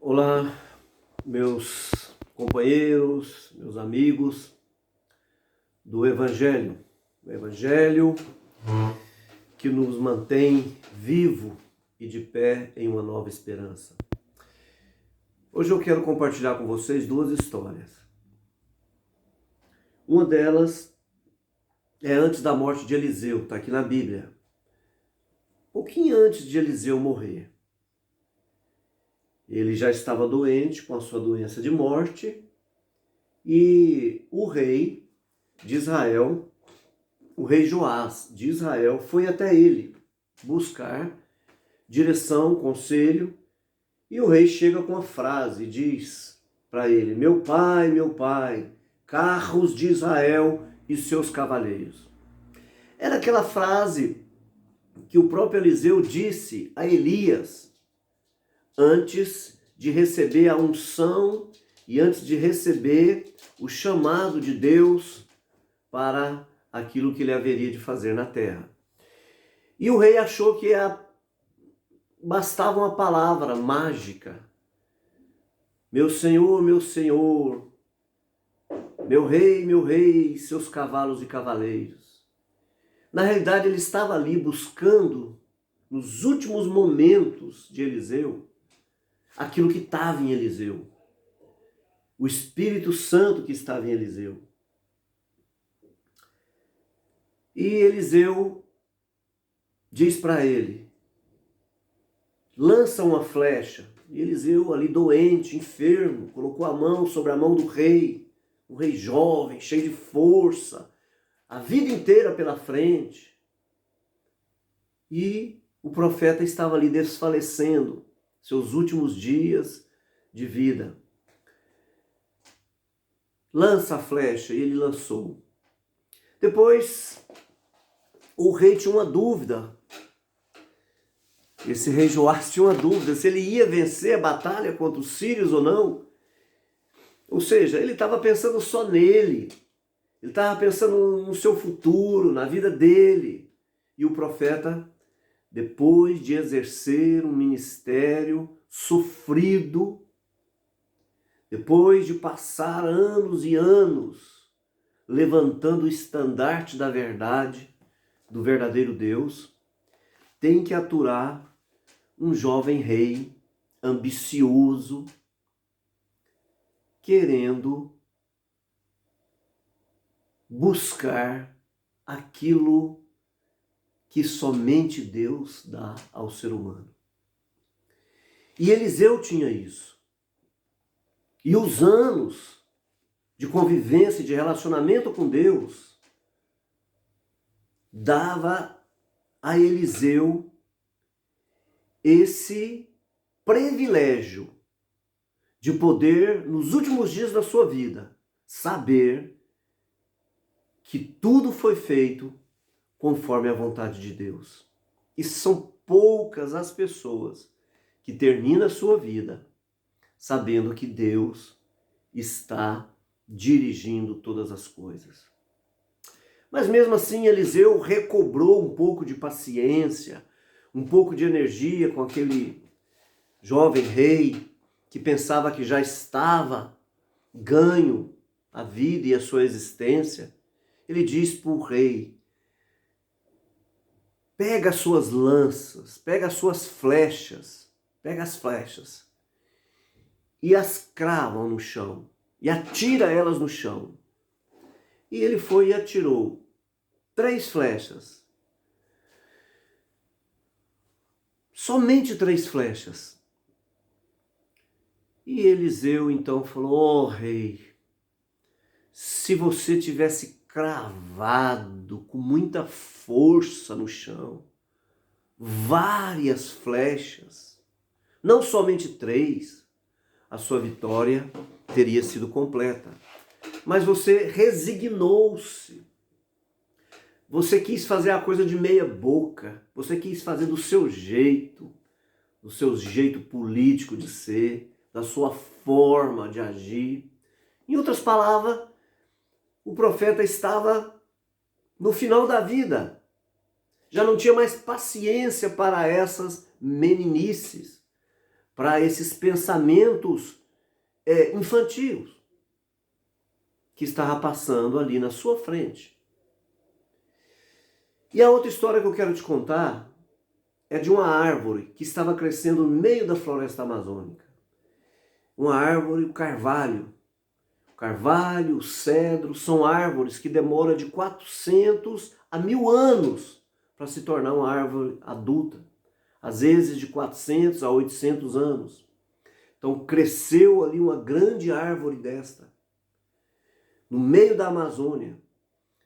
Olá, meus companheiros, meus amigos do Evangelho. O Evangelho que nos mantém vivo e de pé em uma nova esperança. Hoje eu quero compartilhar com vocês duas histórias. Uma delas é antes da morte de Eliseu, está aqui na Bíblia. Pouquinho antes de Eliseu morrer. Ele já estava doente com a sua doença de morte e o rei de Israel, o rei Joás de Israel, foi até ele buscar direção, conselho, e o rei chega com a frase e diz para ele: meu pai, carros de Israel e seus cavaleiros. Era aquela frase que o próprio Eliseu disse a Elias antes de receber a unção e antes de receber o chamado de Deus para aquilo que ele haveria de fazer na terra. E o rei achou que bastava uma palavra mágica. Meu senhor, meu rei, seus cavalos e cavaleiros. Na realidade, ele estava ali buscando, nos últimos momentos de Eliseu, aquilo que estava em Eliseu. O Espírito Santo que estava em Eliseu. E Eliseu diz para ele: lança uma flecha. E Eliseu, ali doente, enfermo, colocou a mão sobre a mão do rei, um rei jovem, cheio de força, a vida inteira pela frente. E o profeta estava ali desfalecendo, seus últimos dias de vida. Lança a flecha, e ele lançou. Depois, o rei tinha uma dúvida. Esse rei Joás tinha uma dúvida se ele ia vencer a batalha contra os sírios ou não. Ou seja, ele estava pensando só nele. Ele estava pensando no seu futuro, na vida dele. E o profeta, depois de exercer um ministério sofrido, depois de passar anos e anos levantando o estandarte da verdade, do verdadeiro Deus, tem que aturar um jovem rei ambicioso, querendo buscar aquilo que somente Deus dá ao ser humano. E Eliseu tinha isso. E os anos de convivência, de relacionamento com Deus, dava a Eliseu esse privilégio de poder, nos últimos dias da sua vida, saber que tudo foi feito conforme a vontade de Deus. E são poucas as pessoas que terminam a sua vida sabendo que Deus está dirigindo todas as coisas. Mas mesmo assim, Eliseu recobrou um pouco de paciência, um pouco de energia com aquele jovem rei que pensava que já estava ganho a vida e a sua existência. Ele diz para o rei: pega as suas lanças, pega as suas flechas, pega as flechas e as crava no chão, e atira elas no chão. E ele foi e atirou 3 flechas. Somente 3 flechas. E Eliseu então falou: rei, se você tivesse cravado com muita força no chão, várias flechas, não somente 3, a sua vitória teria sido completa. Mas você resignou-se. Você quis fazer a coisa de meia boca. Você quis fazer do seu jeito político de ser, da sua forma de agir. Em outras palavras, o profeta estava no final da vida. Já não tinha mais paciência para essas meninices, para esses pensamentos infantis que estava passando ali na sua frente. E a outra história que eu quero te contar é de uma árvore que estava crescendo no meio da floresta amazônica. Uma árvore, o carvalho. O carvalho, o cedro, são árvores que demoram de 400 a 1000 anos para se tornar uma árvore adulta. Às vezes de 400 a 800 anos. Então cresceu ali uma grande árvore desta, no meio da Amazônia.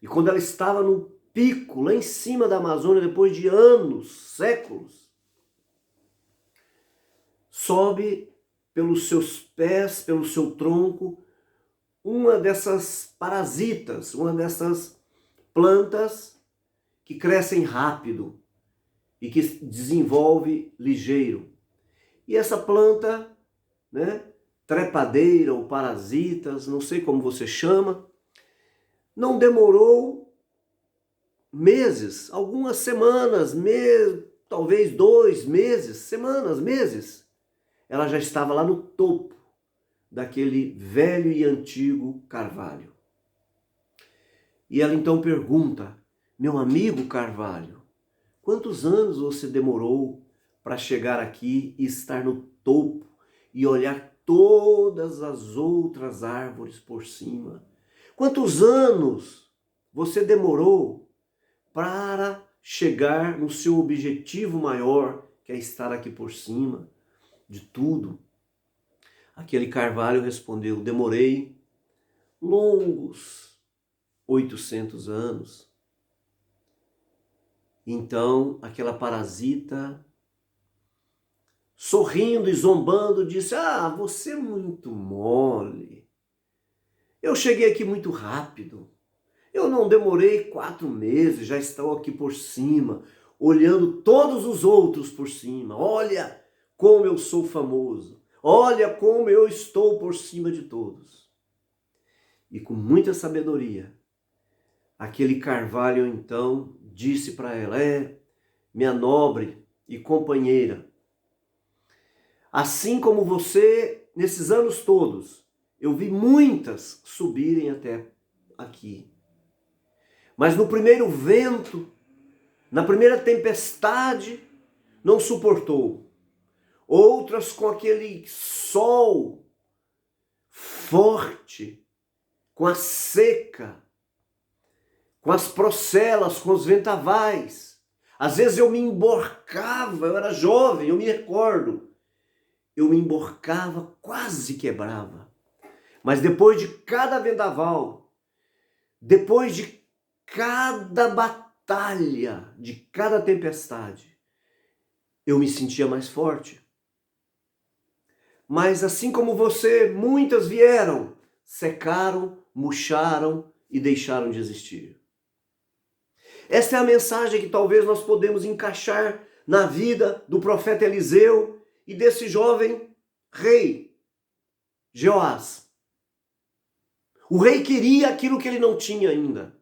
E quando ela estava no pico, lá em cima da Amazônia, depois de anos, séculos, sobe pelos seus pés, pelo seu tronco, uma dessas parasitas, uma dessas plantas que crescem rápido e que desenvolve ligeiro. E essa planta, trepadeira ou parasitas, não sei como você chama, não demorou meses, algumas semanas, talvez 2 meses, semanas, meses, ela já estava lá no topo daquele velho e antigo carvalho. E ela então pergunta: meu amigo carvalho, quantos anos você demorou para chegar aqui e estar no topo e olhar todas as outras árvores por cima? Quantos anos você demorou para chegar no seu objetivo maior, que é estar aqui por cima de tudo? Aquele carvalho respondeu: demorei longos 800 anos. Então aquela parasita, sorrindo e zombando, disse: ah, você é muito mole. Eu cheguei aqui muito rápido. Eu não demorei 4 meses, já estou aqui por cima, olhando todos os outros por cima. Olha como eu sou famoso. Olha como eu estou por cima de todos. E com muita sabedoria, aquele carvalho então disse para ela: minha nobre e companheira, assim como você, nesses anos todos, eu vi muitas subirem até aqui. Mas no primeiro vento, na primeira tempestade, não suportou. Outras com aquele sol forte, com a seca, com as procelas, com os ventavais. Às vezes eu me emborcava, eu era jovem, eu me recordo. Eu me emborcava, quase quebrava. Mas depois de cada vendaval, depois de cada batalha, de cada tempestade, eu me sentia mais forte. Mas assim como você, muitas vieram, secaram, murcharam e deixaram de existir. Esta é a mensagem que talvez nós podemos encaixar na vida do profeta Eliseu e desse jovem rei, Jeoás. O rei queria aquilo que ele não tinha ainda.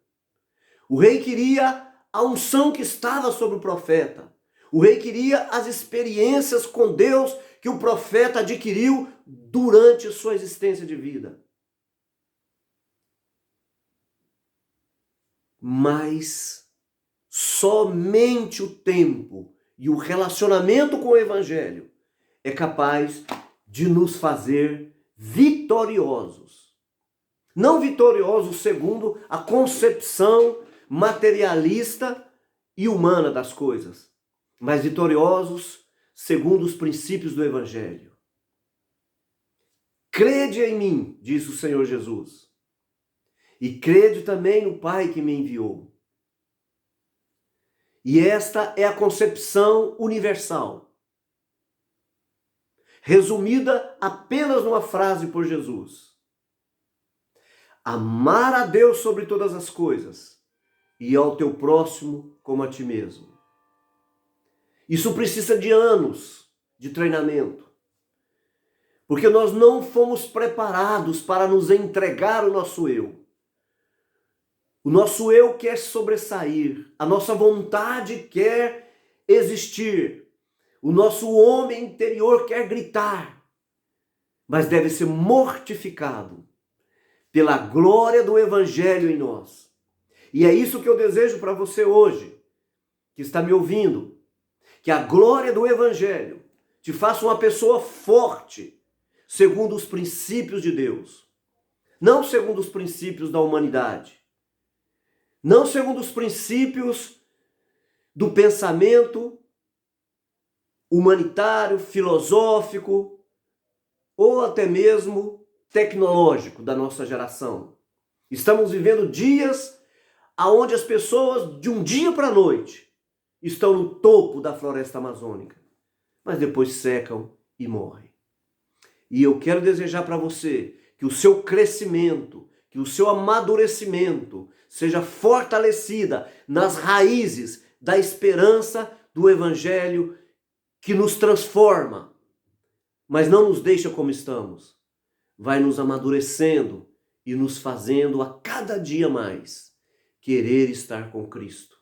O rei queria a unção que estava sobre o profeta. O rei queria as experiências com Deus que o profeta adquiriu durante sua existência de vida. Mas somente o tempo e o relacionamento com o Evangelho é capaz de nos fazer vitoriosos. Não vitoriosos segundo a concepção materialista e humana das coisas, mas vitoriosos segundo os princípios do Evangelho. Crede em mim, diz o Senhor Jesus, e crede também no Pai que me enviou. E esta é a concepção universal, resumida apenas numa frase por Jesus: amar a Deus sobre todas as coisas e ao teu próximo como a ti mesmo. Isso precisa de anos de treinamento, porque nós não fomos preparados para nos entregar o nosso eu. O nosso eu quer sobressair, a nossa vontade quer existir, O nosso homem interior quer gritar, mas deve ser mortificado pela glória do Evangelho em nós. E é isso que eu desejo para você hoje, que está me ouvindo, que a glória do Evangelho te faça uma pessoa forte, segundo os princípios de Deus, não segundo os princípios da humanidade, não segundo os princípios do pensamento humanitário, filosófico ou até mesmo tecnológico da nossa geração. Estamos vivendo dias onde as pessoas, de um dia para a noite, estão no topo da floresta amazônica, mas depois secam e morrem. E eu quero desejar para você que o seu crescimento, que o seu amadurecimento seja fortalecida nas raízes da esperança do Evangelho que nos transforma, mas não nos deixa como estamos. Vai nos amadurecendo e nos fazendo a cada dia mais querer estar com Cristo,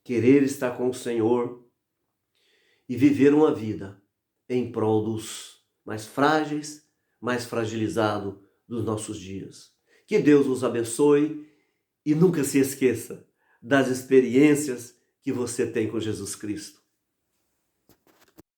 querer estar com o Senhor e viver uma vida em prol dos mais frágeis, mais fragilizados dos nossos dias. Que Deus os abençoe e nunca se esqueça das experiências que você tem com Jesus Cristo.